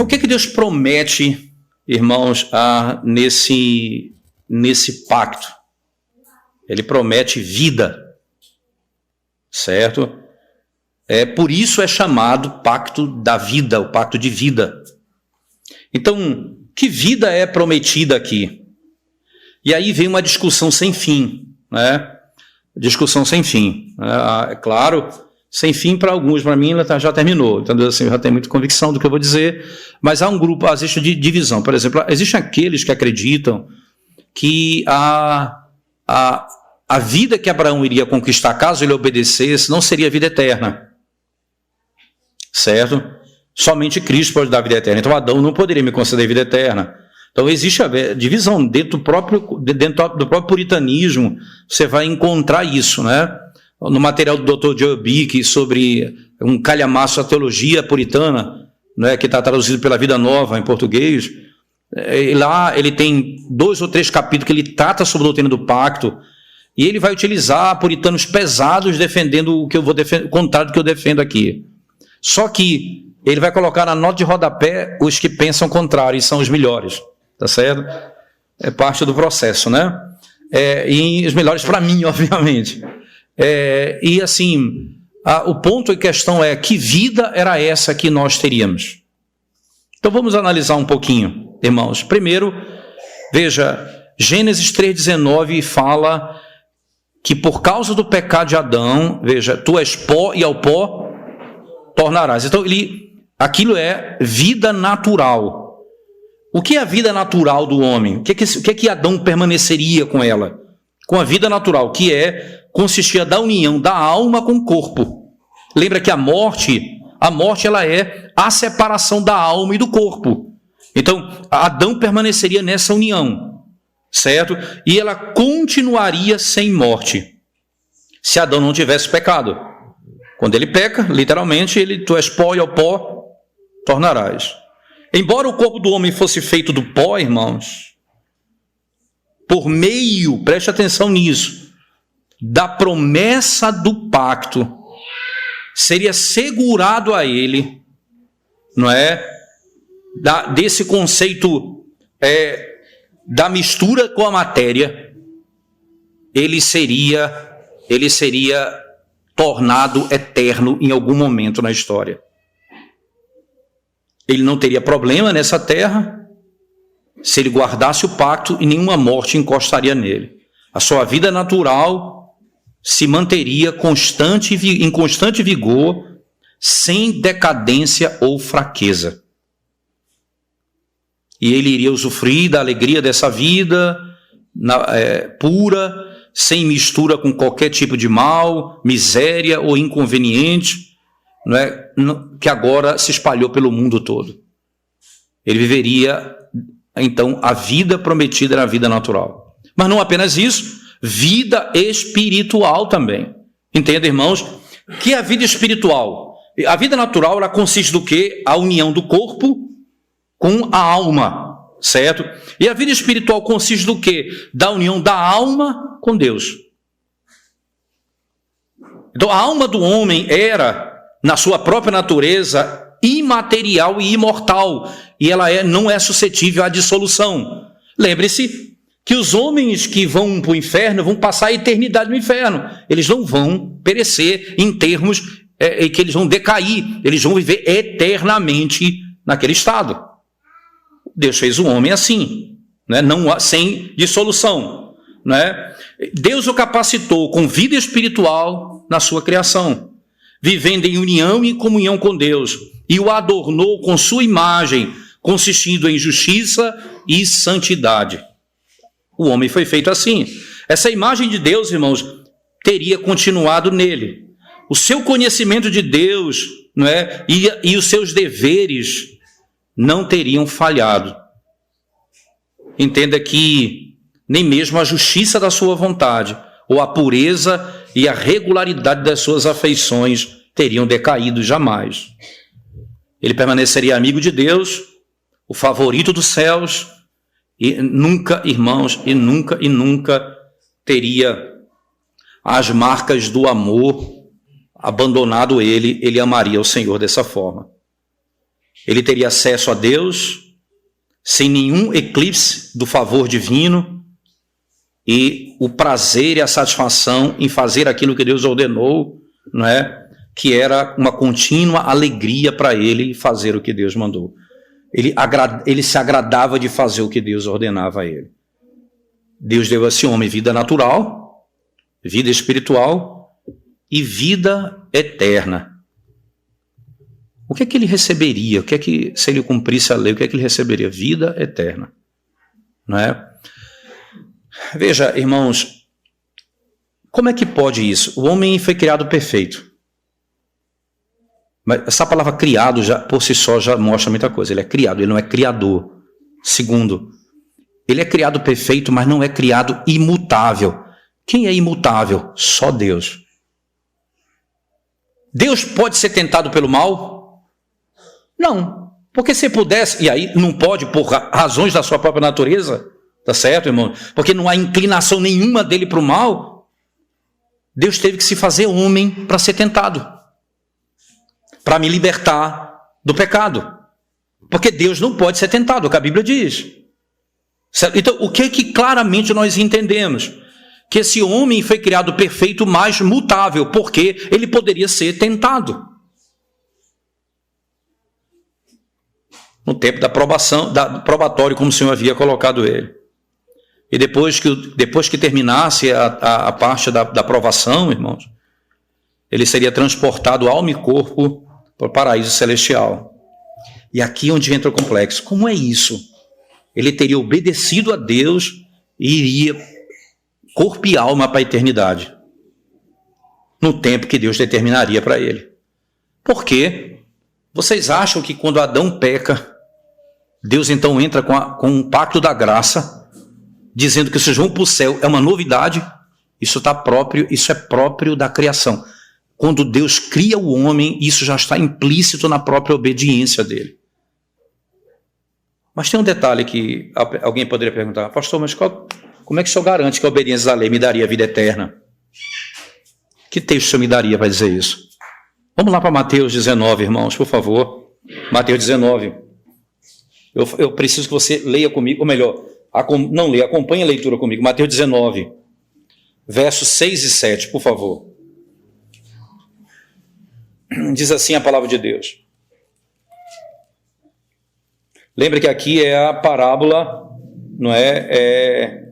O que Deus promete, irmãos, nesse pacto? Ele promete vida, certo? Por isso é chamado pacto da vida, o pacto de vida. Então, que vida é prometida aqui? E aí vem uma discussão sem fim, né? Discussão sem fim. É claro, sem fim para alguns, para mim ela já terminou, entendeu? Assim, eu já tenho muita convicção do que eu vou dizer, mas há um grupo, existe divisão. Por exemplo, existem aqueles que acreditam que a vida que Abraão iria conquistar, caso ele obedecesse, não seria vida eterna, certo? Somente Cristo pode dar vida eterna. Então Adão não poderia me conceder vida eterna. Então existe a divisão dentro do próprio puritanismo. Você vai encontrar isso, né? No material do Dr. Joe Bick sobre um calhamaço da teologia puritana, né, que está traduzido pela Vida Nova em português. E lá ele tem 2 ou 3 capítulos que ele trata sobre a doutrina do pacto, e ele vai utilizar puritanos pesados defendendo o que eu vou defender, o contrário do que eu defendo aqui. Só que ele vai colocar na nota de rodapé os que pensam contrário, e são os melhores, tá certo? É parte do processo, né? E os melhores para mim, obviamente. E assim, o ponto em questão é: que vida era essa que nós teríamos? Então vamos analisar um pouquinho, irmãos. Primeiro, veja, Gênesis 3,19 fala que por causa do pecado de Adão, veja, tu és pó e ao pó tornarás. Então aquilo é vida natural. O que é a vida natural do homem? O que é que Adão permaneceria com ela? Com a vida natural, que consistia da união da alma com o corpo. Lembra que a morte ela é a separação da alma e do corpo. Então, Adão permaneceria nessa união, certo? E ela continuaria sem morte, se Adão não tivesse pecado. Quando ele peca, literalmente, tu és pó e ao pó tornarás. Embora o corpo do homem fosse feito do pó, irmãos, por meio, preste atenção nisso, da promessa do pacto, seria segurado a ele, não é? Desse conceito da mistura com a matéria, ele seria tornado eterno em algum momento na história. Ele não teria problema nessa terra se ele guardasse o pacto, e nenhuma morte encostaria nele. A sua vida natural se manteria em constante vigor, sem decadência ou fraqueza. E ele iria usufruir da alegria dessa vida pura, sem mistura com qualquer tipo de mal, miséria ou inconveniente, não é? Que agora se espalhou pelo mundo todo. Ele viveria, então, a vida prometida na vida natural. Mas não apenas isso, vida espiritual também. Entenda, irmãos, que a vida espiritual, a vida natural, ela consiste do quê? A união do corpo com a alma, certo? E a vida espiritual consiste do quê? Da união da alma com Deus. Então, a alma do homem era, na sua própria natureza, imaterial e imortal, e ela não é suscetível à dissolução. Lembre-se que os homens que vão para o inferno vão passar a eternidade no inferno. Eles não vão perecer em termos que eles vão decair, eles vão viver eternamente naquele estado. Deus fez o homem assim, né? Não, sem dissolução, né? Deus o capacitou com vida espiritual na sua criação, vivendo em união e comunhão com Deus, e o adornou com sua imagem, consistindo em justiça e santidade. O homem foi feito assim. Essa imagem de Deus, irmãos, teria continuado nele. O seu conhecimento de Deus, não é? E os seus deveres não teriam falhado. Entenda que nem mesmo a justiça da sua vontade, ou a pureza e a regularidade das suas afeições teriam decaído jamais. Ele permaneceria amigo de Deus, o favorito dos céus, e nunca, irmãos, e nunca teria as marcas do amor abandonado ele amaria o Senhor dessa forma. Ele teria acesso a Deus sem nenhum eclipse do favor divino e o prazer e a satisfação em fazer aquilo que Deus ordenou, não é? Que era uma contínua alegria para ele fazer o que Deus mandou. Ele se agradava de fazer o que Deus ordenava a ele. Deus deu a esse homem vida natural, vida espiritual e vida eterna. O que é que ele receberia? O que é que, se ele cumprisse a lei, o que é que ele receberia? Vida eterna. Não é? Veja, irmãos, como é que pode isso? O homem foi criado perfeito. Mas essa palavra criado, já, por si só, já mostra muita coisa. Ele é criado, ele não é criador. Segundo, ele é criado perfeito, mas não é criado imutável. Quem é imutável? Só Deus. Deus pode ser tentado pelo mal? Não. Porque se pudesse, e aí não pode por razões da sua própria natureza, tá certo, irmão? Porque não há inclinação nenhuma dele para o mal. Deus teve que se fazer homem para ser tentado, para me libertar do pecado. Porque Deus não pode ser tentado, é o que a Bíblia diz. Certo? Então, o que é que claramente nós entendemos? Que esse homem foi criado perfeito, mas mutável, porque ele poderia ser tentado. No tempo da provação, da probatório, como o Senhor havia colocado ele. E depois que terminasse a parte da provação, irmãos, ele seria transportado alma e corpo para o paraíso celestial. E aqui é onde entra o complexo. Como é isso? Ele teria obedecido a Deus e iria corpo e alma para a eternidade, no tempo que Deus determinaria para ele. Por quê? Vocês acham que quando Adão peca, Deus então entra com um pacto da graça, dizendo que vocês vão para o céu? É uma novidade? Isso é próprio da criação. Quando Deus cria o homem, isso já está implícito na própria obediência dele. Mas tem um detalhe que alguém poderia perguntar: pastor, mas como é que o senhor garante que a obediência da lei me daria a vida eterna? Que texto o senhor me daria para dizer isso? Vamos lá para Mateus 19, irmãos, por favor. Mateus 19. Eu preciso que você leia comigo, ou melhor, não leia, acompanhe a leitura comigo. Mateus 19, versos 6 e 7, por favor. Diz assim a palavra de Deus. Lembra que aqui é a parábola, não é?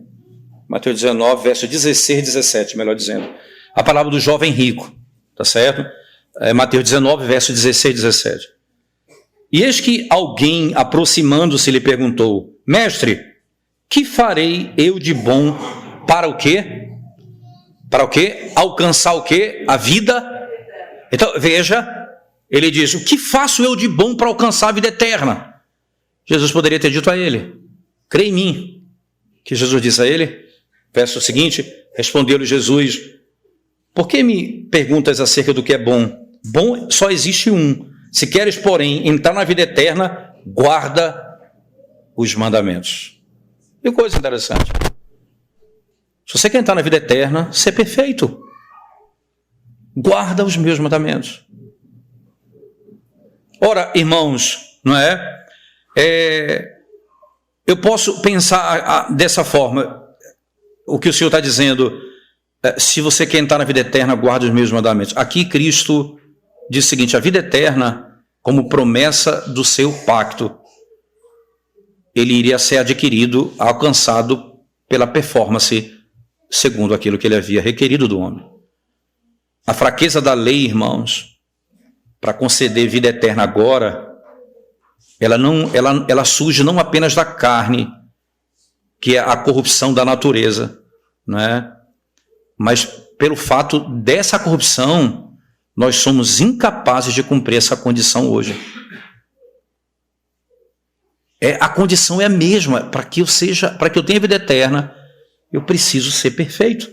Mateus 19, verso 16 e 17, melhor dizendo. A parábola do jovem rico, tá certo? Mateus 19, verso 16 e 17. E eis que alguém, aproximando-se, lhe perguntou: mestre, que farei eu de bom para o quê? Para o quê? Alcançar o quê? A vida? Então, veja, ele diz: o que faço eu de bom para alcançar a vida eterna? Jesus poderia ter dito a ele: crê em mim. Que Jesus disse a ele? Verso seguinte, respondeu-lhe Jesus: por que me perguntas acerca do que é bom? Bom só existe um. Se queres, porém, entrar na vida eterna, guarda os mandamentos. Que coisa interessante. Se você quer entrar na vida eterna, ser perfeito, guarda os meus mandamentos. Ora, irmãos, não é? Eu posso pensar dessa forma, o que o Senhor está dizendo: se você quer entrar na vida eterna, guarde os meus mandamentos. Aqui Cristo diz o seguinte: a vida eterna, como promessa do seu pacto, ele iria ser adquirido, alcançado pela performance, segundo aquilo que ele havia requerido do homem. A fraqueza da lei, irmãos, para conceder vida eterna agora, ela surge não apenas da carne, que é a corrupção da natureza, não é? Mas pelo fato dessa corrupção, nós somos incapazes de cumprir essa condição hoje. A condição é a mesma. Para que eu tenha vida eterna, eu preciso ser perfeito.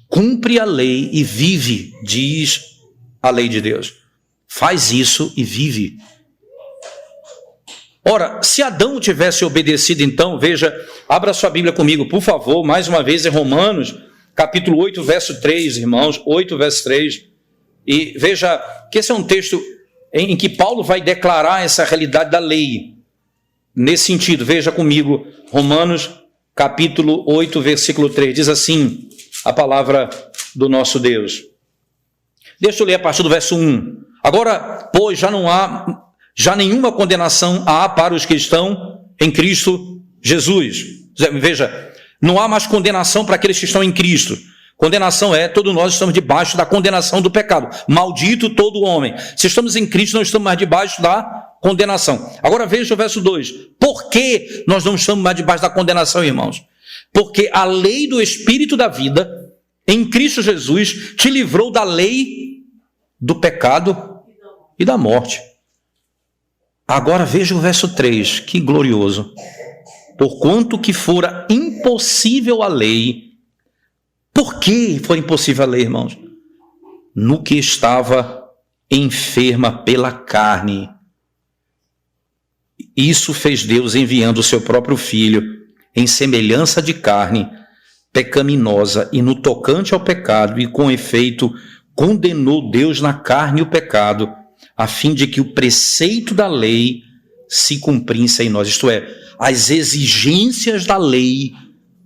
Cumpre a lei e vive, diz a lei de Deus. Faz isso e vive. Ora, se Adão tivesse obedecido, então, veja, abra sua Bíblia comigo, por favor, mais uma vez em Romanos, capítulo 8, verso 3, irmãos, 8, verso 3. E veja que esse é um texto em que Paulo vai declarar essa realidade da lei. Nesse sentido, veja comigo, Romanos capítulo 8, versículo 3, diz assim a palavra do nosso Deus. Deixa eu ler a partir do verso 1. Agora, pois, já nenhuma condenação há para os que estão em Cristo Jesus. Veja, não há mais condenação para aqueles que estão em Cristo. Condenação todos nós estamos debaixo da condenação do pecado. Maldito todo homem. Se estamos em Cristo, não estamos mais debaixo da condenação. Agora veja o verso 2. Por que nós não estamos mais debaixo da condenação, irmãos? Porque a lei do Espírito da vida, em Cristo Jesus, te livrou da lei do pecado e da morte. Agora veja o verso 3, que glorioso. Porquanto que fora impossível a lei. Por que foi impossível a lei, irmãos? No que estava enferma pela carne. Isso fez Deus enviando o seu próprio Filho em semelhança de carne pecaminosa e no tocante ao pecado, e com efeito condenou Deus na carne o pecado, a fim de que o preceito da lei se cumprisse em nós. Isto é, as exigências da lei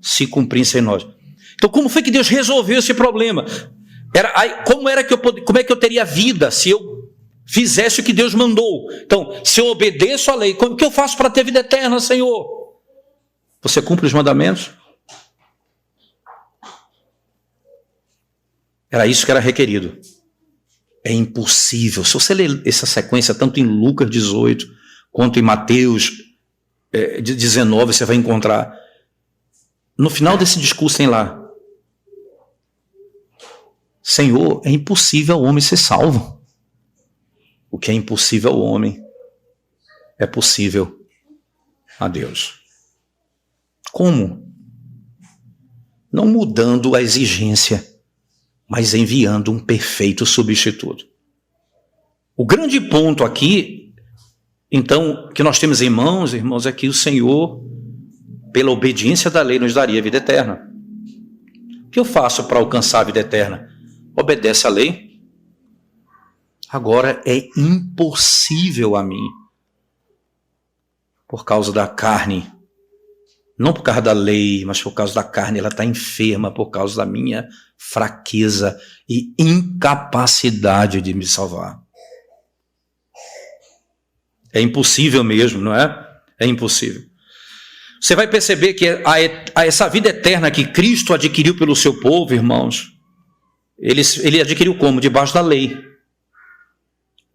se cumprissem em nós. Então, como foi que Deus resolveu esse problema? Como é que eu teria vida se eu fizesse o que Deus mandou? Então, se eu obedeço à lei, o que eu faço para ter vida eterna, Senhor? Você cumpre os mandamentos? Era isso que era requerido. É impossível. Se você ler essa sequência, tanto em Lucas 18, quanto em Mateus 19, você vai encontrar. No final desse discurso tem lá: Senhor, é impossível ao homem ser salvo. O que é impossível ao homem é possível a Deus. Como? Não mudando a exigência, mas enviando um perfeito substituto. O grande ponto aqui, então, que nós temos em mãos, irmãos, é que o Senhor, pela obediência da lei, nos daria a vida eterna. O que eu faço para alcançar a vida eterna? Obedece à lei. Agora é impossível a mim, por causa da carne. Não por causa da lei, mas por causa da carne. Ela está enferma por causa da minha fraqueza e incapacidade de me salvar. É impossível mesmo, não é? É impossível. Você vai perceber que essa vida eterna que Cristo adquiriu pelo seu povo, irmãos, ele adquiriu como? Debaixo da lei.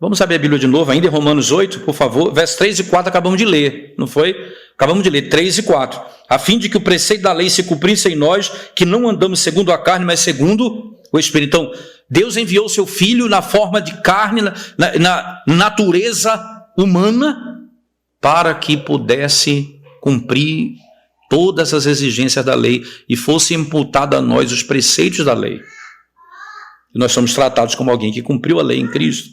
Vamos abrir a Bíblia de novo, ainda em Romanos 8, por favor, versos 3 e 4 acabamos de ler, não foi? Acabamos de ler 3 e 4. A fim de que o preceito da lei se cumprisse em nós, que não andamos segundo a carne, mas segundo o Espírito. Então, Deus enviou o seu Filho na forma de carne, na natureza humana, para que pudesse cumprir todas as exigências da lei e fosse imputado a nós os preceitos da lei. E nós somos tratados como alguém que cumpriu a lei em Cristo,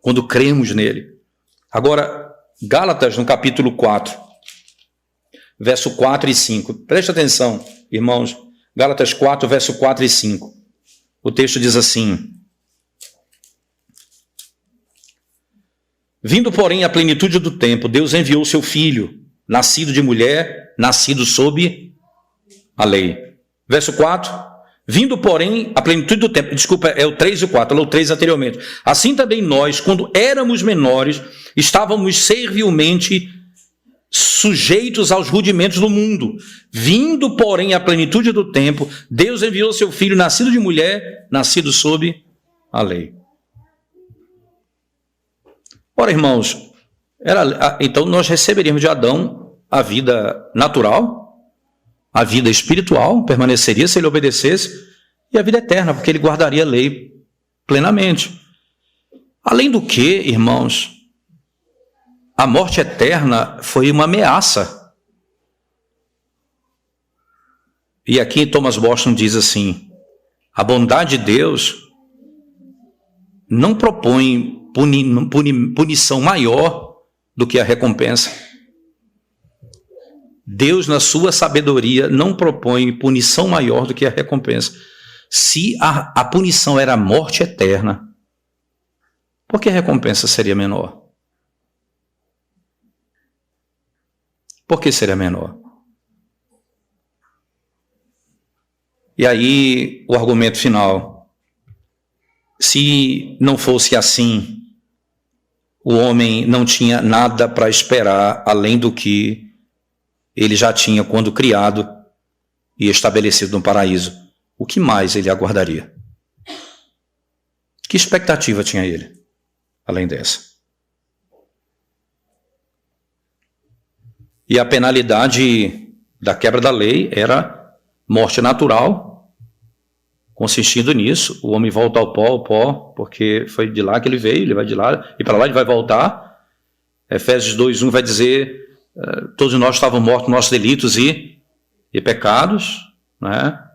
quando cremos nele. Agora, Gálatas, no capítulo 4, verso 4 e 5. Preste atenção, irmãos. Gálatas 4, verso 4 e 5. O texto diz assim: vindo, porém, à plenitude do tempo, Deus enviou o seu Filho, nascido de mulher, nascido sob a lei. Verso 4. Vindo, porém, à plenitude do tempo. Desculpa, é o 3 e o 4, é o 3 anteriormente. Assim também nós, quando éramos menores, estávamos servilmente sujeitos aos rudimentos do mundo. Vindo, porém, à plenitude do tempo, Deus enviou seu Filho, nascido de mulher, nascido sob a lei. Ora, irmãos, então nós receberíamos de Adão a vida natural, a vida espiritual, permaneceria se ele obedecesse, e a vida eterna, porque ele guardaria a lei plenamente. Além do que, irmãos, a morte eterna foi uma ameaça. E aqui Thomas Boston diz assim: a bondade de Deus não propõe punição maior do que a recompensa. Deus, na sua sabedoria, não propõe punição maior do que a recompensa. Se a punição era a morte eterna, por que a recompensa seria menor? Por que seria menor? E aí, o argumento final. Se não fosse assim, o homem não tinha nada para esperar além do que ele já tinha quando criado e estabelecido no paraíso. O que mais ele aguardaria? Que expectativa tinha ele, além dessa? E a penalidade da quebra da lei era morte natural, consistindo nisso, o homem volta ao pó, porque foi de lá que ele veio, ele vai de lá, e para lá ele vai voltar. Efésios 2:1 vai dizer, todos nós estávamos mortos nos nossos delitos e pecados, né?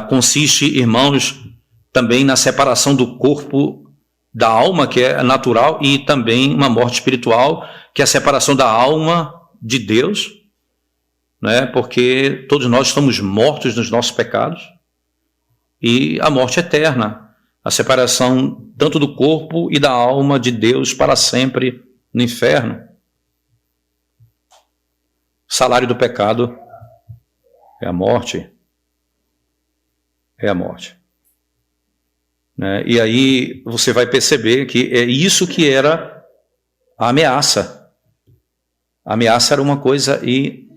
Consiste, irmãos, também na separação do corpo da alma, que é natural, e também uma morte espiritual, que é a separação da alma de Deus, né? Porque todos nós estamos mortos nos nossos pecados, e a morte eterna, a separação tanto do corpo e da alma de Deus para sempre no inferno. O salário do pecado é a morte. É a morte. Né? E aí você vai perceber que é isso que era a ameaça. A ameaça era uma coisa e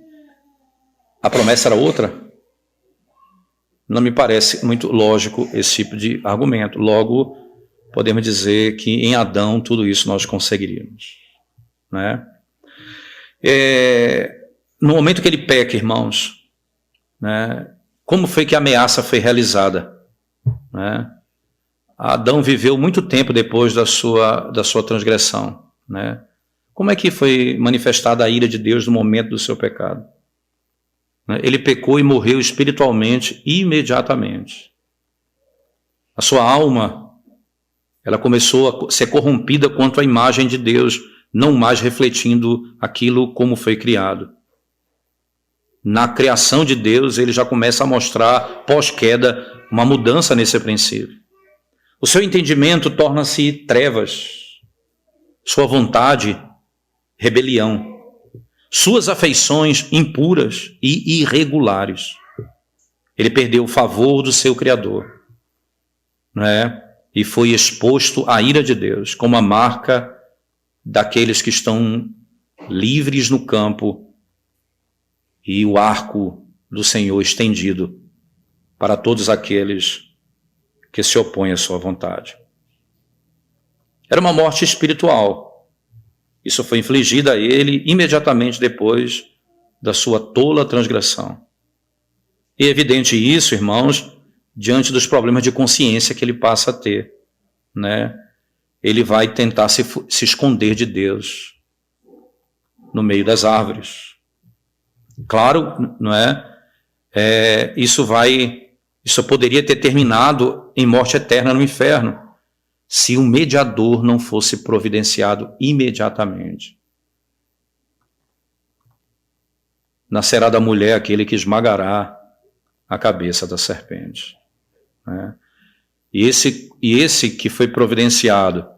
a promessa era outra. Não me parece muito lógico esse tipo de argumento. Logo, podemos dizer que em Adão tudo isso nós conseguiríamos. Né? No momento que ele peca, irmãos, né, como foi que a ameaça foi realizada? Né? Adão viveu muito tempo depois da sua transgressão. Né? Como é que foi manifestada a ira de Deus no momento do seu pecado? Ele pecou e morreu espiritualmente imediatamente. A sua alma, ela começou a ser corrompida quanto à imagem de Deus, não mais refletindo aquilo como foi criado. Na criação de Deus, ele já começa a mostrar, pós-queda, uma mudança nesse princípio. O seu entendimento torna-se trevas, sua vontade, rebelião. Suas afeições impuras e irregulares. Ele perdeu o favor do seu Criador, né? E foi exposto à ira de Deus, como a marca daqueles que estão livres no campo e o arco do Senhor estendido para todos aqueles que se opõem à sua vontade. Era uma morte espiritual. Isso foi infligido a ele imediatamente depois da sua tola transgressão. E é evidente isso, irmãos, diante dos problemas de consciência que ele passa a ter. Né? Ele vai tentar se esconder de Deus no meio das árvores. Claro, não é? Isso poderia ter terminado em morte eterna no inferno, se o mediador não fosse providenciado imediatamente. Nascerá da mulher aquele que esmagará a cabeça da serpente. Né? E esse que foi providenciado,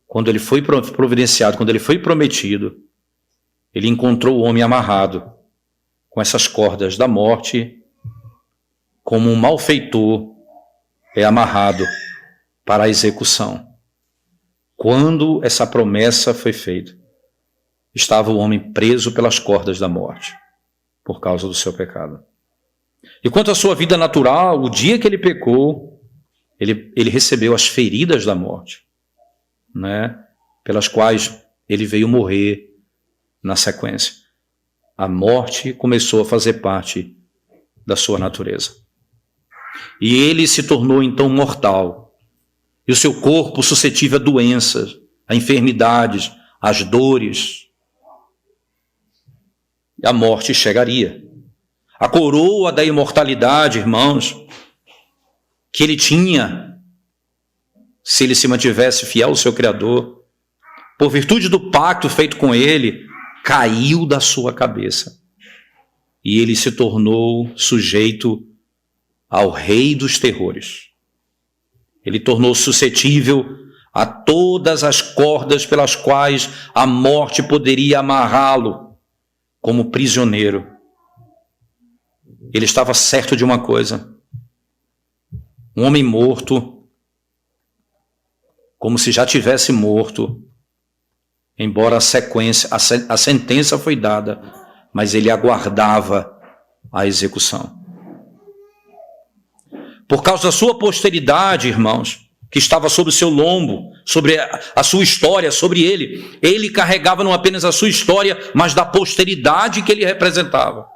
quando ele foi providenciado, quando ele foi prometido, ele encontrou o homem amarrado com essas cordas da morte, como um malfeitor é amarrado para a execução. Quando essa promessa foi feita, estava o homem preso pelas cordas da morte, por causa do seu pecado. E quanto à sua vida natural, o dia que ele pecou, ele recebeu as feridas da morte, né, pelas quais ele veio morrer na sequência. A morte começou a fazer parte da sua natureza. E ele se tornou então mortal. E o seu corpo suscetível a doenças, a enfermidades, às dores. A morte chegaria. A coroa da imortalidade, irmãos, que ele tinha, se ele se mantivesse fiel ao seu Criador, por virtude do pacto feito com ele, caiu da sua cabeça. E ele se tornou sujeito ao rei dos terrores. Ele tornou suscetível a todas as cordas pelas quais a morte poderia amarrá-lo como prisioneiro. Ele estava certo de uma coisa: um homem morto, como se já tivesse morto, embora a sentença foi dada, mas ele aguardava a execução. Por causa da sua posteridade, irmãos, que estava sobre o seu lombo, sobre a sua história, sobre ele carregava não apenas a sua história, mas da posteridade que ele representava.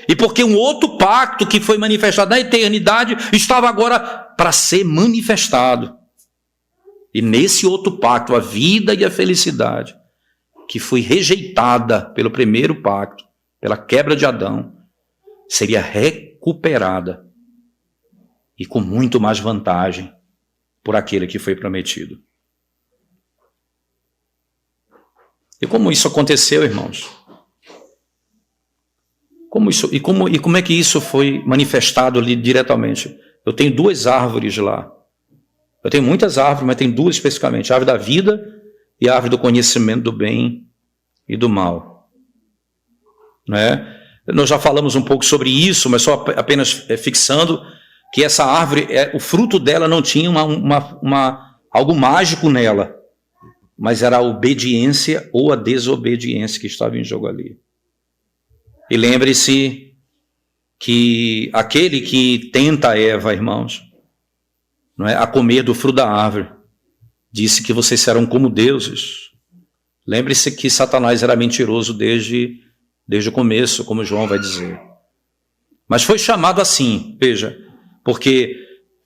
E porque um outro pacto que foi manifestado na eternidade estava agora para ser manifestado. E nesse outro pacto, a vida e a felicidade, que foi rejeitada pelo primeiro pacto, pela quebra de Adão, seria recuperada e com muito mais vantagem por aquele que foi prometido. E como isso aconteceu, irmãos? Como é que isso foi manifestado ali diretamente? Eu tenho 2 árvores lá. Eu tenho muitas árvores, mas tem 2 especificamente: a árvore da vida e a árvore do conhecimento do bem e do mal. Não é? Nós já falamos um pouco sobre isso, mas só apenas fixando que essa árvore, o fruto dela não tinha algo mágico nela, mas era a obediência ou a desobediência que estava em jogo ali. E lembre-se que aquele que tenta a Eva, irmãos, não é, a comer do fruto da árvore, disse que vocês serão como deuses. Lembre-se que Satanás era mentiroso desde o começo, como João vai dizer. Mas foi chamado assim, veja, porque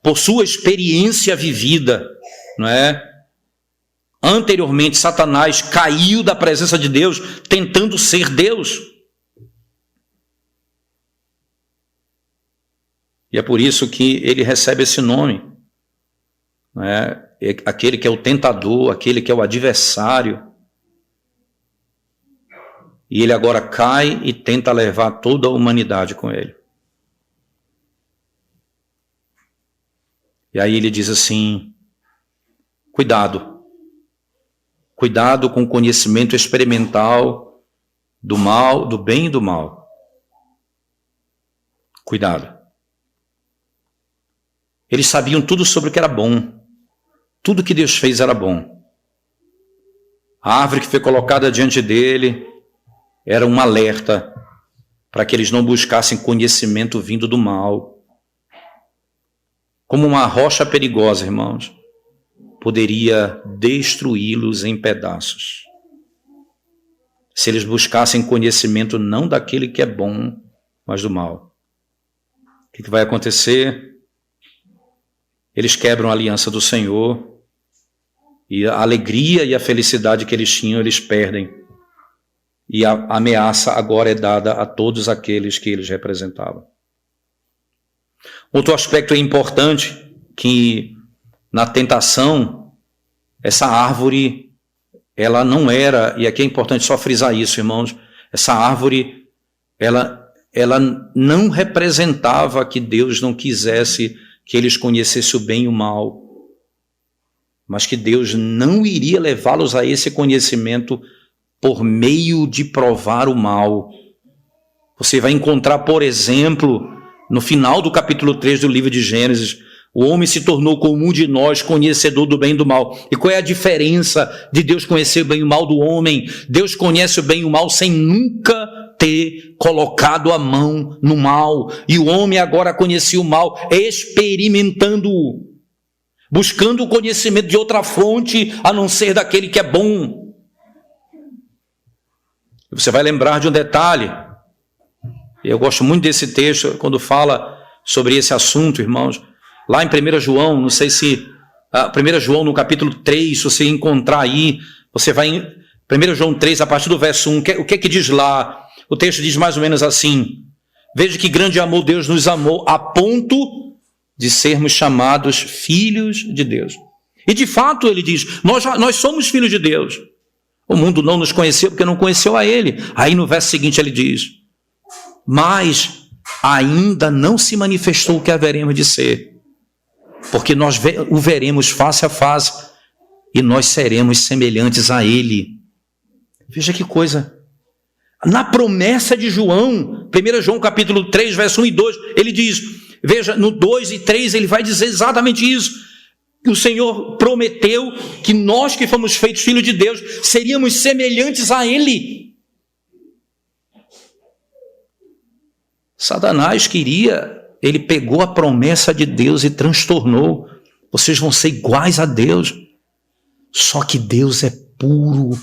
por sua experiência vivida, não é? Anteriormente, Satanás caiu da presença de Deus, tentando ser Deus. E é por isso que ele recebe esse nome. Não é? Aquele que é o tentador, aquele que é o adversário. E ele agora cai e tenta levar toda a humanidade com ele. E aí ele diz assim: cuidado. Cuidado com o conhecimento experimental do mal, do bem e do mal. Cuidado. Eles sabiam tudo sobre o que era bom. Tudo que Deus fez era bom. A árvore que foi colocada diante dele era um alerta para que eles não buscassem conhecimento vindo do mal. Como uma rocha perigosa, irmãos, poderia destruí-los em pedaços. Se eles buscassem conhecimento não daquele que é bom, mas do mal. O que vai acontecer? Eles quebram a aliança do Senhor e a alegria e a felicidade que eles tinham, eles perdem. E a ameaça agora é dada a todos aqueles que eles representavam. Outro aspecto importante, que na tentação, essa árvore, ela não era, e aqui é importante só frisar isso, irmãos, essa árvore, ela não representava que Deus não quisesse que eles conhecessem o bem e o mal, mas que Deus não iria levá-los a esse conhecimento por meio de provar o mal. Você vai encontrar, por exemplo, no final do capítulo 3 do livro de Gênesis, o homem se tornou como um de nós, conhecedor do bem e do mal. E qual é a diferença de Deus conhecer o bem e o mal do homem? Deus conhece o bem e o mal sem nunca ter colocado a mão no mal. E o homem agora conhecia o mal, experimentando-o, buscando o conhecimento de outra fonte, a não ser daquele que é bom. Você vai lembrar de um detalhe. Eu gosto muito desse texto, quando fala sobre esse assunto, irmãos. Lá em 1 João, não sei se... 1 João, no capítulo 3, se você encontrar aí, você vai em 1 João 3, a partir do verso 1, o que diz lá? O texto diz mais ou menos assim: veja que grande amor Deus nos amou, a ponto de sermos chamados filhos de Deus. E de fato ele diz, nós somos filhos de Deus. O mundo não nos conheceu porque não conheceu a ele. Aí no verso seguinte ele diz: mas ainda não se manifestou o que haveremos de ser. porque nós o veremos face a face e nós seremos semelhantes a ele. Veja que coisa. Na promessa de João, 1 João capítulo 3, verso 1 e 2, ele diz, veja, no 2 e 3 ele vai dizer exatamente isso. O Senhor prometeu que nós que fomos feitos filhos de Deus, seríamos semelhantes a ele. Satanás ele pegou a promessa de Deus e transtornou. Vocês vão ser iguais a Deus. Só que Deus é puro,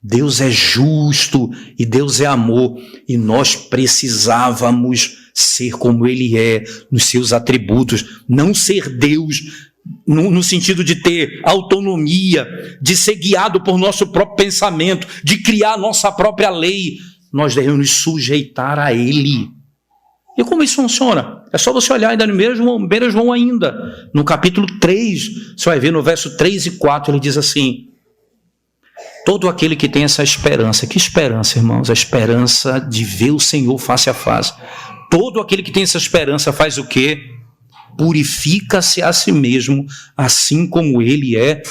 Deus é justo e Deus é amor. E nós precisávamos ser como Ele é, nos seus atributos. Não ser Deus no sentido de ter autonomia, de ser guiado por nosso próprio pensamento, de criar nossa própria lei. Nós devemos nos sujeitar a Ele. E como isso funciona? É só você olhar ainda no 1 João ainda, no capítulo 3, você vai ver no verso 3 e 4, ele diz assim, todo aquele que tem essa esperança, que esperança, irmãos? A esperança de ver o Senhor face a face. Todo aquele que tem essa esperança faz o quê? Purifica-se a si mesmo, assim como Ele é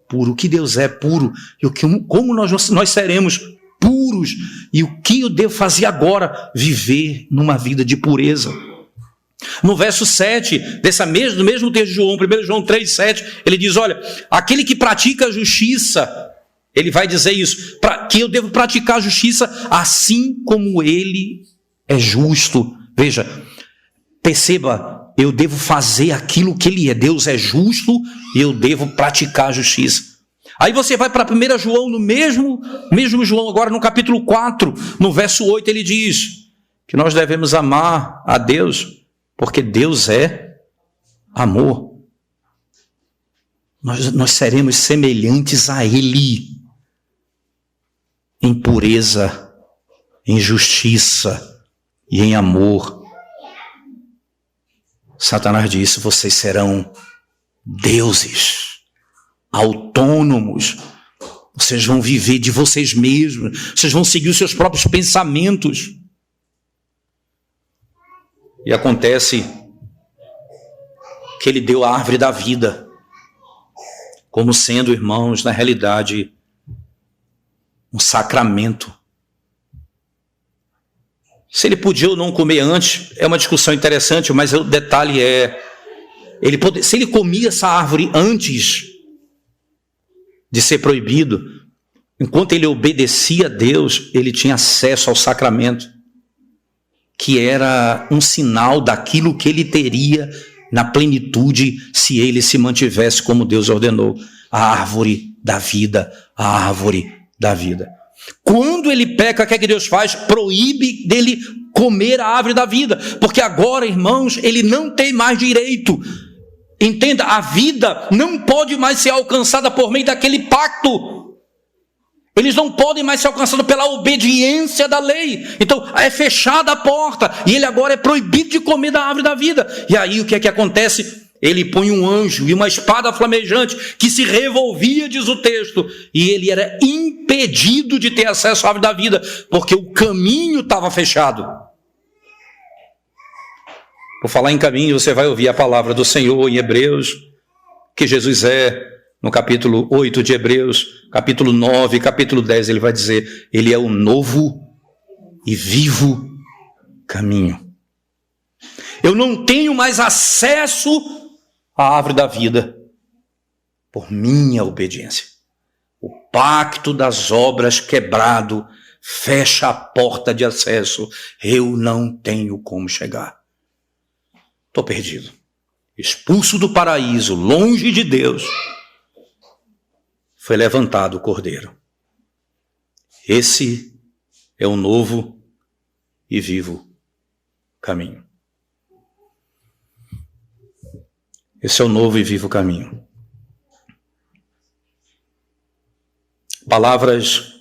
puro. O que Deus é puro, e como nós seremos puros, e o que eu devo fazer agora? Viver numa vida de pureza. No verso 7, do mesmo texto de João, 1 João 3, 7, ele diz, olha, aquele que pratica a justiça, ele vai dizer isso, que eu devo praticar a justiça assim como ele é justo. Veja, perceba, eu devo fazer aquilo que ele é. Deus é justo e eu devo praticar a justiça. Aí você vai para 1 João, no mesmo João, agora no capítulo 4, no verso 8, ele diz que nós devemos amar a Deus, porque Deus é amor. Nós seremos semelhantes a Ele, em pureza, em justiça e em amor. Satanás disse, vocês serão deuses, autônomos, vocês vão viver de vocês mesmos, vocês vão seguir os seus próprios pensamentos. E acontece que ele deu a árvore da vida, como sendo, irmãos, na realidade, um sacramento. Se ele podia ou não comer antes, é uma discussão interessante, mas o detalhe é, se ele comia essa árvore antes de ser proibido, enquanto ele obedecia a Deus, ele tinha acesso ao sacramento, que era um sinal daquilo que ele teria na plenitude se ele se mantivesse como Deus ordenou. A árvore da vida, a árvore da vida. Quando ele peca, o que é que Deus faz? Proíbe dele comer a árvore da vida, porque agora, irmãos, ele não tem mais direito. Entenda, a vida não pode mais ser alcançada por meio daquele pacto. Eles não podem mais ser alcançados pela obediência da lei. Então é fechada a porta e ele agora é proibido de comer da árvore da vida. E aí o que é que acontece? Ele põe um anjo e uma espada flamejante que se revolvia, diz o texto, e ele era impedido de ter acesso à árvore da vida, porque o caminho estava fechado. Por falar em caminho, você vai ouvir a palavra do Senhor em Hebreus, que Jesus é, no capítulo 8 de Hebreus, capítulo 9, capítulo 10, ele vai dizer, ele é o novo e vivo caminho. Eu não tenho mais acesso à árvore da vida por minha obediência. O pacto das obras quebrado fecha a porta de acesso. Eu não tenho como chegar. Estou perdido. Expulso do paraíso, longe de Deus, foi levantado o Cordeiro. Esse é o novo e vivo caminho. Esse é o novo e vivo caminho. Palavras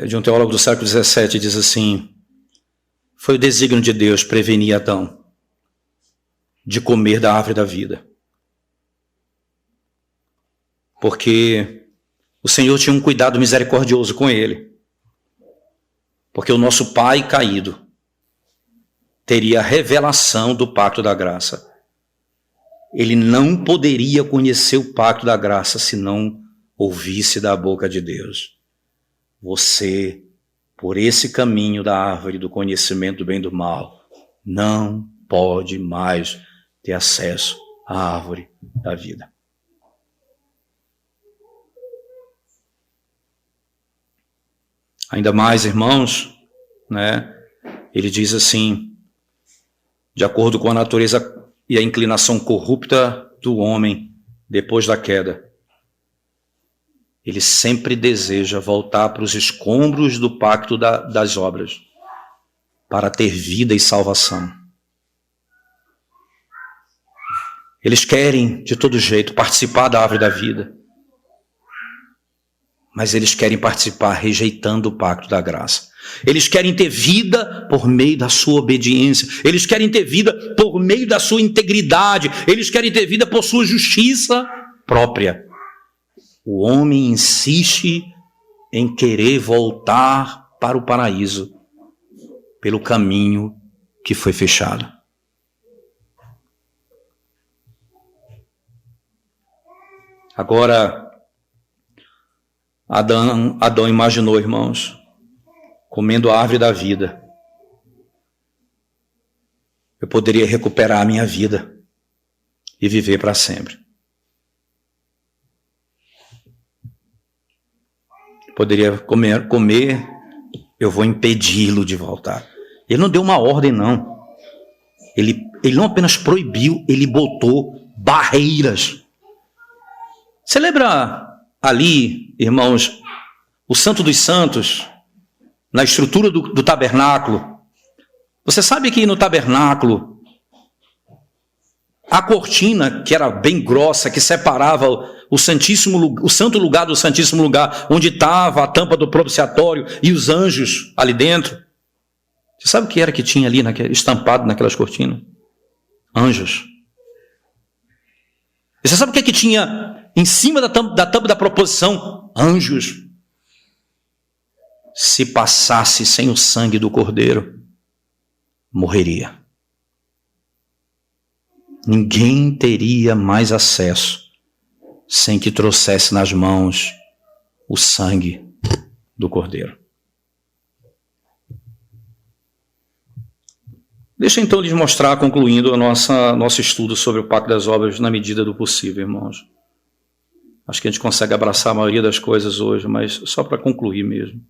de um teólogo do século XVII diz assim: foi o desígnio de Deus prevenir Adão de comer da árvore da vida. Porque o Senhor tinha um cuidado misericordioso com ele. Porque o nosso pai caído teria a revelação do pacto da graça. ele não poderia conhecer o pacto da graça se não ouvisse da boca de Deus: você, por esse caminho da árvore do conhecimento do bem e do mal, não pode mais ter acesso à árvore da vida. Ainda mais, irmãos, né? Ele diz assim: de acordo com a natureza e a inclinação corrupta do homem depois da queda, ele sempre deseja voltar para os escombros do pacto das obras, para ter vida e salvação. Eles querem, de todo jeito, participar da árvore da vida, mas eles querem participar rejeitando o pacto da graça. Eles querem ter vida por meio da sua obediência. Eles querem ter vida por meio da sua integridade. Eles querem ter vida por sua justiça própria. O homem insiste em querer voltar para o paraíso pelo caminho que foi fechado. Agora, Adão imaginou, irmãos, comendo a árvore da vida, eu poderia recuperar a minha vida e viver para sempre. Poderia comer, eu vou impedi-lo de voltar. Ele não deu uma ordem, não. Ele não apenas proibiu, ele botou barreiras. Você lembra ali, irmãos, o Santo dos Santos, na estrutura do tabernáculo? Você sabe que no tabernáculo, a cortina, que era bem grossa, que separava o santo lugar do santíssimo lugar, onde estava a tampa do propiciatório e os anjos ali dentro. Você sabe o que era que tinha ali estampado naquelas cortinas? Anjos. E você sabe o que tinha em cima da tampa da proposição? Anjos. Se passasse sem o sangue do Cordeiro, morreria. Ninguém teria mais acesso sem que trouxesse nas mãos o sangue do Cordeiro. Deixa então lhes mostrar, concluindo nosso estudo sobre o Pacto das Obras na medida do possível, irmãos. Acho que a gente consegue abraçar a maioria das coisas hoje, mas só para concluir mesmo.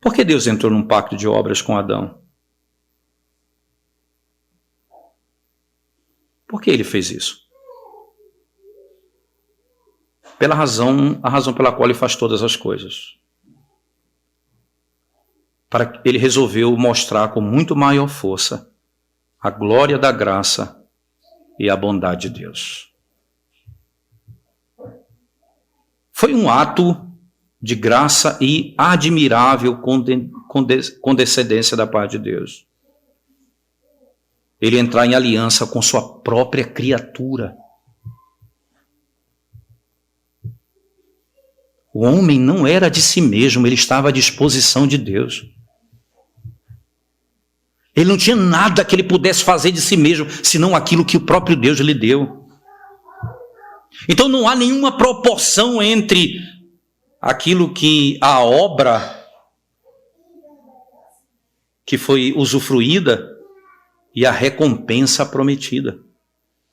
Por que Deus entrou num pacto de obras com Adão? Por que ele fez isso? A razão pela qual ele faz todas as coisas. Ele resolveu mostrar com muito maior força a glória da graça e a bondade de Deus. Foi um ato de graça e admirável condescendência da parte de Deus. Ele entrar em aliança com sua própria criatura. O homem não era de si mesmo, ele estava à disposição de Deus. Ele não tinha nada que ele pudesse fazer de si mesmo, senão aquilo que o próprio Deus lhe deu. Então não há nenhuma proporção entre aquilo que a obra que foi usufruída e a recompensa prometida.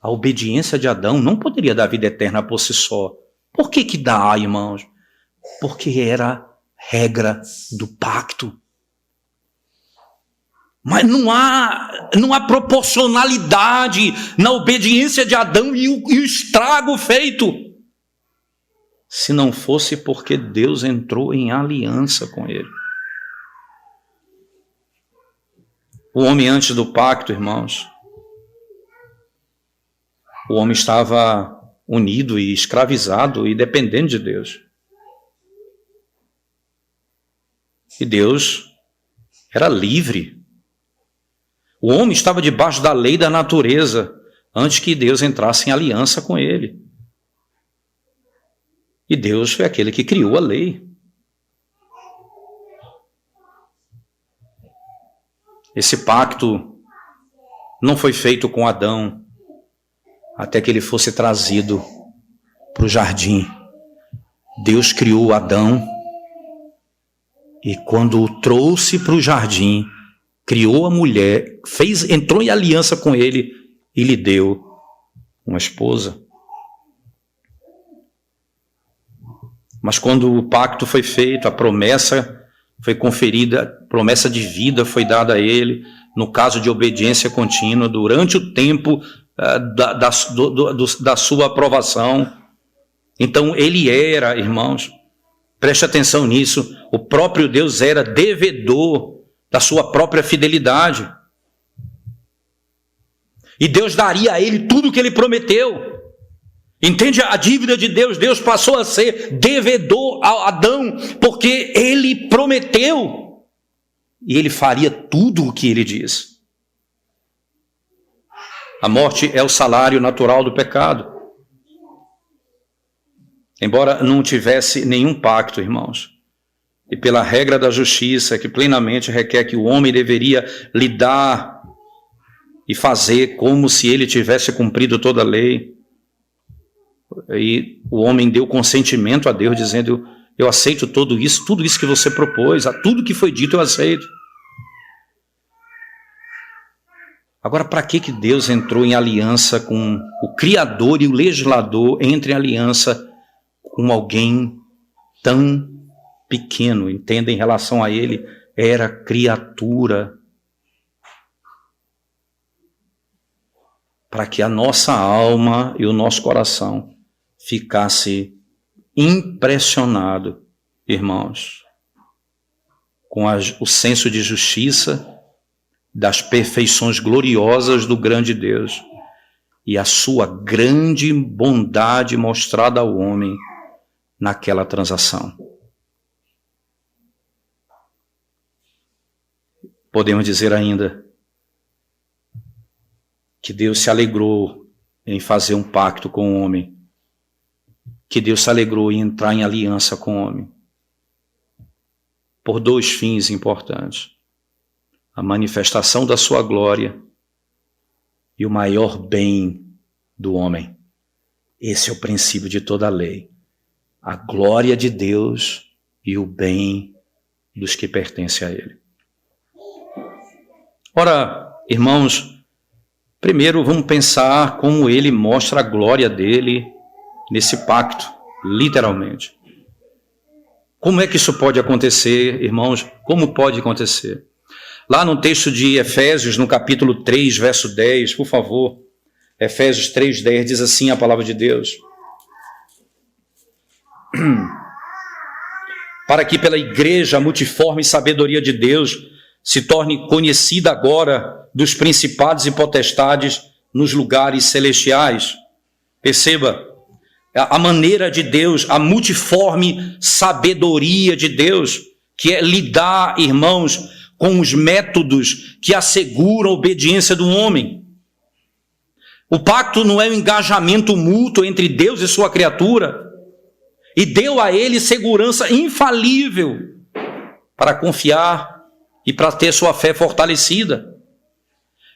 A obediência de Adão não poderia dar vida eterna por si só. Por que dá, irmãos? Porque era regra do pacto. Mas não há proporcionalidade na obediência de Adão e o estrago feito. Se não fosse porque Deus entrou em aliança com ele. O homem antes do pacto, irmãos, o homem estava unido e escravizado e dependente de Deus. E Deus era livre. O homem estava debaixo da lei da natureza antes que Deus entrasse em aliança com ele. E Deus foi aquele que criou a lei. Esse pacto não foi feito com Adão até que ele fosse trazido para o jardim. Deus criou Adão e quando o trouxe para o jardim, criou a mulher, entrou em aliança com ele e lhe deu uma esposa. Mas quando o pacto foi feito, a promessa foi conferida, a promessa de vida foi dada a ele, no caso de obediência contínua, durante o tempo da sua aprovação. Então ele era, irmãos, preste atenção nisso, o próprio Deus era devedor da sua própria fidelidade. E Deus daria a ele tudo o que ele prometeu. Entende a dívida de Deus? Deus passou a ser devedor a Adão, porque ele prometeu. E ele faria tudo o que ele disse. A morte é o salário natural do pecado. Embora não tivesse nenhum pacto, irmãos, e pela regra da justiça, que plenamente requer que o homem deveria lidar e fazer como se ele tivesse cumprido toda a lei, e o homem deu consentimento a Deus, dizendo: eu aceito tudo isso que você propôs, tudo que foi dito eu aceito. Agora, para que Deus entrou em aliança com o Criador e o legislador, entre em aliança com alguém tão pequeno? Entenda, em relação a ele, era criatura. Para que a nossa alma e o nosso coração ficasse impressionado, irmãos, com o senso de justiça, das perfeições gloriosas do grande Deus e a sua grande bondade mostrada ao homem naquela transação. Podemos dizer ainda que Deus se alegrou em fazer um pacto com o homem, que Deus se alegrou em entrar em aliança com o homem, por dois fins importantes: a manifestação da sua glória e o maior bem do homem. Esse é o princípio de toda a lei: a glória de Deus e o bem dos que pertencem a Ele. Ora, irmãos, primeiro vamos pensar como Ele mostra a glória dele nesse pacto, literalmente. Como é que isso pode acontecer, irmãos? Como pode acontecer? Lá no texto de Efésios, no capítulo 3, verso 10, por favor, Efésios 3, 10, diz assim a palavra de Deus: para que pela igreja a multiforme sabedoria de Deus se torne conhecida agora dos principados e potestades nos lugares celestiais. Perceba, a maneira de Deus, a multiforme sabedoria de Deus, que é lidar, irmãos, com os métodos que asseguram a obediência do homem. O pacto não é um engajamento mútuo entre Deus e sua criatura, e deu a ele segurança infalível para confiar e para ter sua fé fortalecida.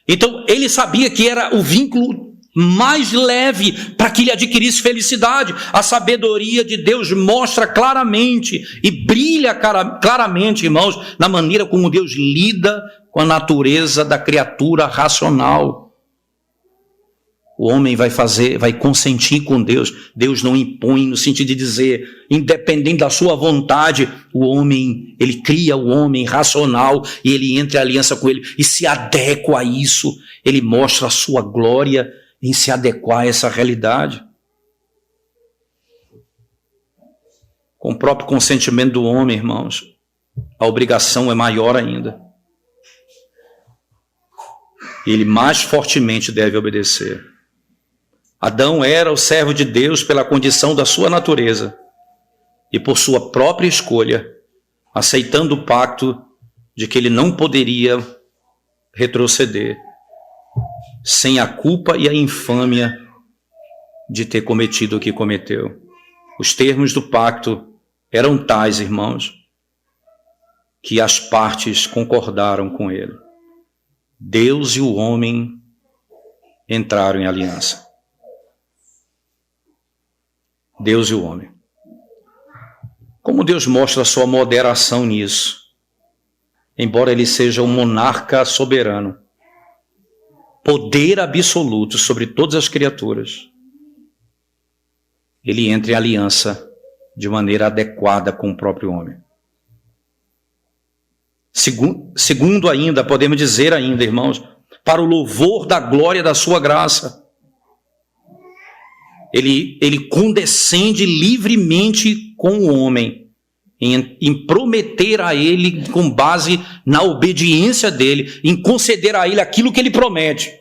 Então, ele sabia que era o vínculo mais leve para que ele adquirisse felicidade. A sabedoria de Deus mostra claramente e brilha claramente, irmãos, na maneira como Deus lida com a natureza da criatura racional. O homem vai consentir com Deus. Deus não impõe, no sentido de dizer, independente da sua vontade, o homem, ele cria o homem racional e ele entra em aliança com ele e se adequa a isso. Ele mostra a sua glória em se adequar a essa realidade. Com o próprio consentimento do homem, irmãos, a obrigação é maior ainda. Ele mais fortemente deve obedecer. Adão era o servo de Deus pela condição da sua natureza e por sua própria escolha, aceitando o pacto de que ele não poderia retroceder sem a culpa e a infâmia de ter cometido o que cometeu. Os termos do pacto eram tais, irmãos, que as partes concordaram com ele. Deus e o homem entraram em aliança. Deus e o homem. Como Deus mostra a sua moderação nisso? Embora ele seja um monarca soberano, poder absoluto sobre todas as criaturas, ele entra em aliança de maneira adequada com o próprio homem. Segundo ainda, podemos dizer ainda, irmãos, para o louvor da glória da sua graça, ele condescende livremente com o homem, em prometer a ele, com base na obediência dele, em conceder a ele aquilo que ele promete.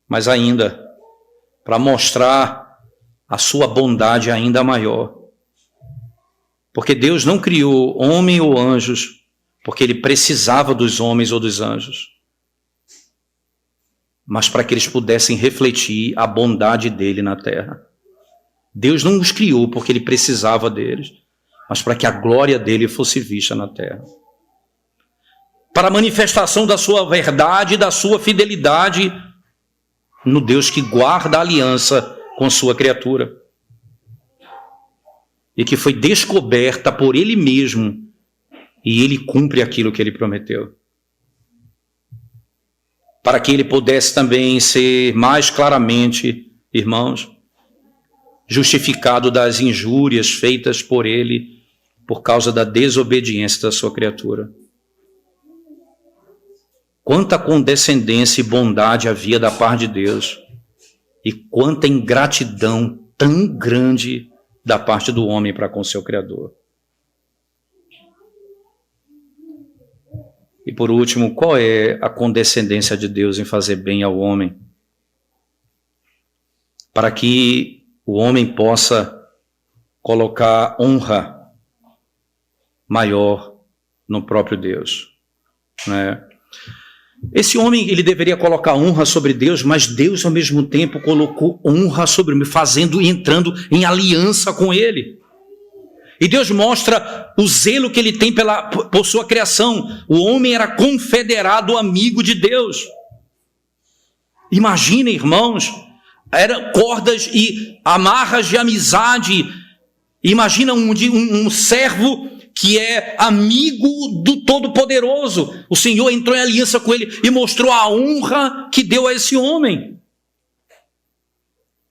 Mas ainda, para mostrar a sua bondade ainda maior. Porque Deus não criou homem ou anjos porque ele precisava dos homens ou dos anjos, mas para que eles pudessem refletir a bondade dele na terra. Deus não os criou porque ele precisava deles, mas para que a glória dele fosse vista na terra. Para a manifestação da sua verdade e da sua fidelidade no Deus que guarda a aliança com sua criatura e que foi descoberta por ele mesmo, e ele cumpre aquilo que ele prometeu. Para que ele pudesse também ser mais claramente, irmãos, justificado das injúrias feitas por ele por causa da desobediência da sua criatura. Quanta condescendência e bondade havia da parte de Deus, e quanta ingratidão tão grande da parte do homem para com seu Criador. E por último, qual é a condescendência de Deus em fazer bem ao homem? Para que o homem possa colocar honra maior no próprio Deus, né? Esse homem, ele deveria colocar honra sobre Deus, mas Deus ao mesmo tempo colocou honra sobre ele, entrando em aliança com ele. E Deus mostra o zelo que ele tem por sua criação. O homem era confederado amigo de Deus. Imagina, irmãos, eram cordas e amarras de amizade. Imagina um servo que é amigo do Todo-Poderoso. O Senhor entrou em aliança com ele e mostrou a honra que deu a esse homem.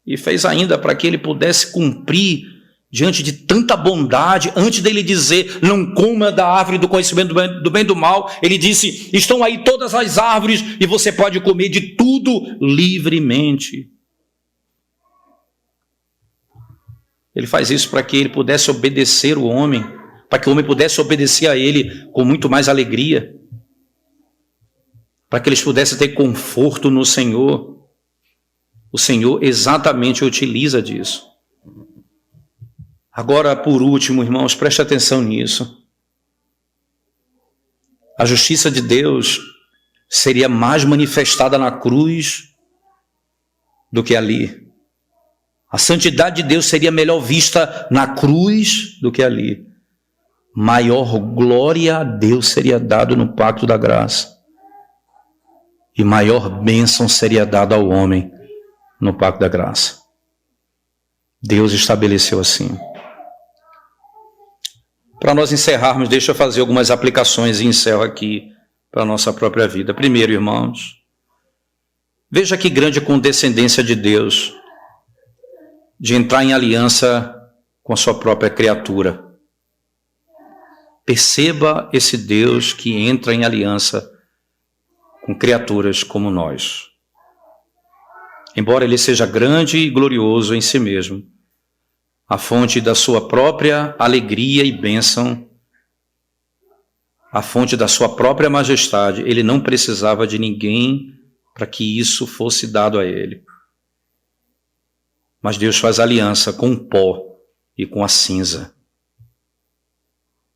E fez ainda para que ele pudesse cumprir diante de tanta bondade. Antes dele dizer, não coma da árvore do conhecimento do bem e do mal, ele disse, estão aí todas as árvores e você pode comer de tudo livremente. Ele faz isso para que ele pudesse obedecer o homem, para que o homem pudesse obedecer a ele com muito mais alegria, para que eles pudessem ter conforto no Senhor. O Senhor exatamente utiliza disso. Agora, por último, irmãos, preste atenção nisso. A justiça de Deus seria mais manifestada na cruz do que ali. A santidade de Deus seria melhor vista na cruz do que ali. Maior glória a Deus seria dado no pacto da graça. E maior bênção seria dada ao homem no pacto da graça. Deus estabeleceu assim. Para nós encerrarmos, deixa eu fazer algumas aplicações e encerro aqui para a nossa própria vida. Primeiro, irmãos, veja que grande condescendência de Deus de entrar em aliança com a sua própria criatura. Perceba esse Deus que entra em aliança com criaturas como nós. Embora ele seja grande e glorioso em si mesmo, a fonte da sua própria alegria e bênção, a fonte da sua própria majestade, ele não precisava de ninguém para que isso fosse dado a ele. Mas Deus faz aliança com o pó e com a cinza.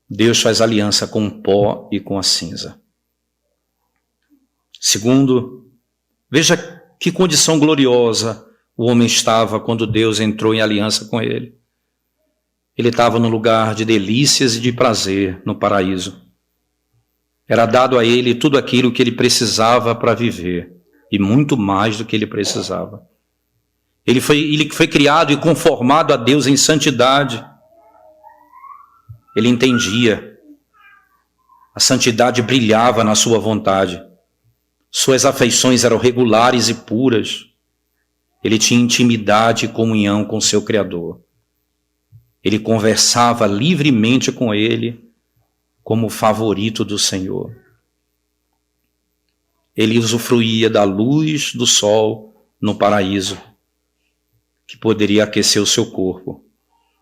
Deus faz aliança com o pó e com a cinza. Segundo, veja que condição gloriosa o homem estava quando Deus entrou em aliança com ele. Ele estava no lugar de delícias e de prazer, no paraíso. Era dado a ele tudo aquilo que ele precisava para viver, e muito mais do que ele precisava. Ele foi criado e conformado a Deus em santidade. Ele entendia. A santidade brilhava na sua vontade. Suas afeições eram regulares e puras. Ele tinha intimidade e comunhão com seu Criador. Ele conversava livremente com ele como favorito do Senhor. Ele usufruía da luz do sol no paraíso, que poderia aquecer o seu corpo.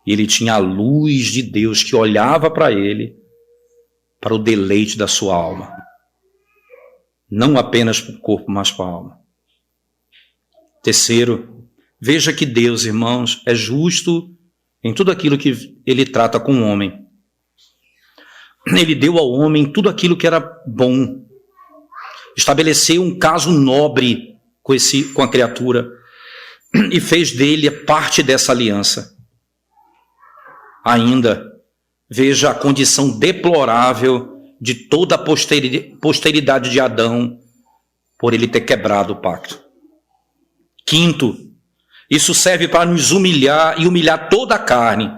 E ele tinha a luz de Deus que olhava para ele, para o deleite da sua alma. Não apenas para o corpo, mas para a alma. Terceiro, veja que Deus, irmãos, é justo em tudo aquilo que ele trata com o homem. Ele deu ao homem tudo aquilo que era bom. Estabeleceu um caso nobre com a criatura e fez dele parte dessa aliança. Ainda, veja a condição deplorável de toda a posteridade de Adão por ele ter quebrado o pacto. Quinto, isso serve para nos humilhar e humilhar toda a carne,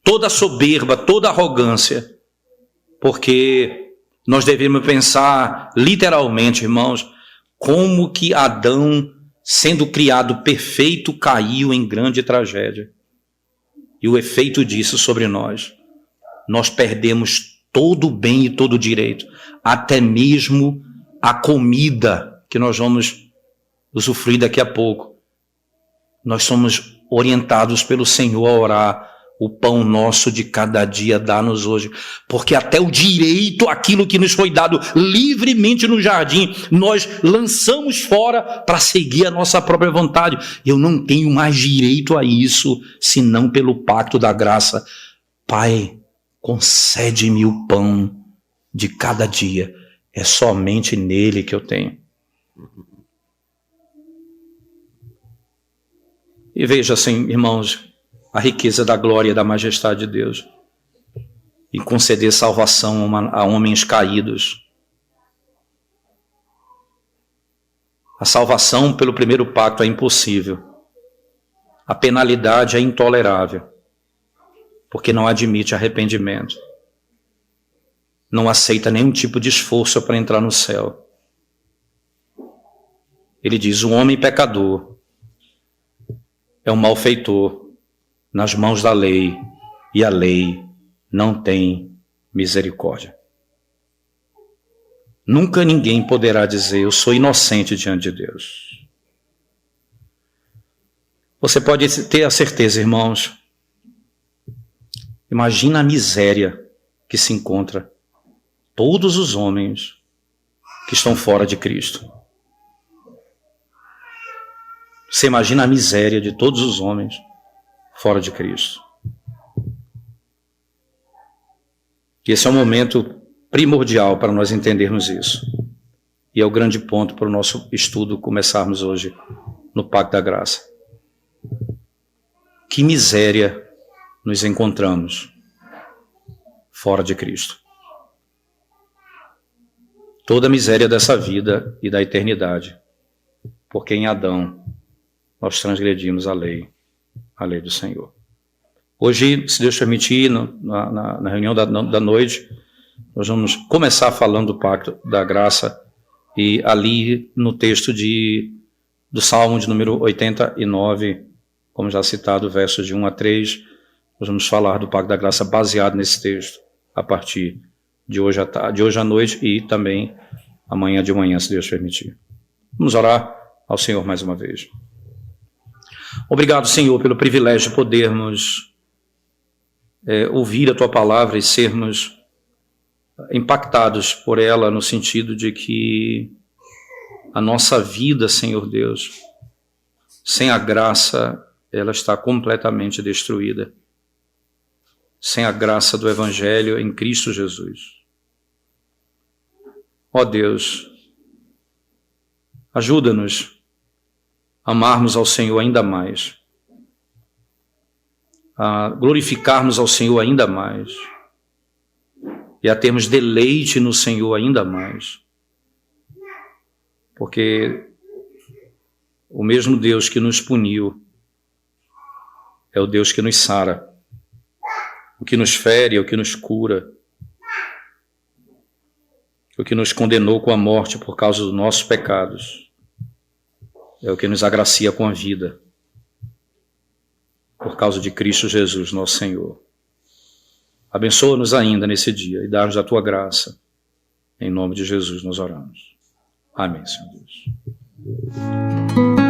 toda a soberba, toda a arrogância, porque nós devemos pensar literalmente, irmãos, como que Adão, sendo criado perfeito, caiu em grande tragédia. E o efeito disso sobre nós. Nós perdemos todo o bem e todo o direito, até mesmo a comida que nós vamos usufruir daqui a pouco. Nós somos orientados pelo Senhor a orar: o pão nosso de cada dia dá-nos hoje, porque até o direito, aquilo que nos foi dado livremente no jardim, nós lançamos fora para seguir a nossa própria vontade. Eu não tenho mais direito a isso, senão pelo pacto da graça. Pai, concede-me o pão de cada dia, é somente nele que eu tenho. E veja assim, irmãos, a riqueza da glória e da majestade de Deus, e conceder salvação a homens caídos. A salvação pelo primeiro pacto é impossível. A penalidade é intolerável, porque não admite arrependimento. Não aceita nenhum tipo de esforço para entrar no céu. Ele diz: o homem pecador é um malfeitor nas mãos da lei, e a lei não tem misericórdia. Nunca ninguém poderá dizer: eu sou inocente diante de Deus. Você pode ter a certeza, irmãos, imagina a miséria que se encontra todos os homens que estão fora de Cristo. Você imagina a miséria de todos os homens fora de Cristo. E esse é um momento primordial para nós entendermos isso. E é o grande ponto para o nosso estudo começarmos hoje no Pacto da Graça. Que miséria nos encontramos fora de Cristo. Toda a miséria dessa vida e da eternidade, porque em Adão nós transgredimos a lei do Senhor. Hoje, se Deus permitir, na reunião da noite, nós vamos começar falando do Pacto da Graça, e ali no texto do Salmo de número 89, como já citado, versos de 1 a 3, nós vamos falar do Pacto da Graça baseado nesse texto, a partir de hoje à noite e também amanhã de manhã, se Deus permitir. Vamos orar ao Senhor mais uma vez. Obrigado, Senhor, pelo privilégio de podermos ouvir a Tua palavra e sermos impactados por ela, no sentido de que a nossa vida, Senhor Deus, sem a graça, ela está completamente destruída. Sem a graça do Evangelho em Cristo Jesus. Ó Deus, ajuda-nos a amarmos ao Senhor ainda mais, a glorificarmos ao Senhor ainda mais e a termos deleite no Senhor ainda mais, porque o mesmo Deus que nos puniu é o Deus que nos sara, o que nos fere, o que nos cura, o que nos condenou com a morte por causa dos nossos pecados, é o que nos agracia com a vida, por causa de Cristo Jesus, nosso Senhor. Abençoa-nos ainda nesse dia e dá-nos a tua graça. Em nome de Jesus nós oramos. Amém, Senhor Deus.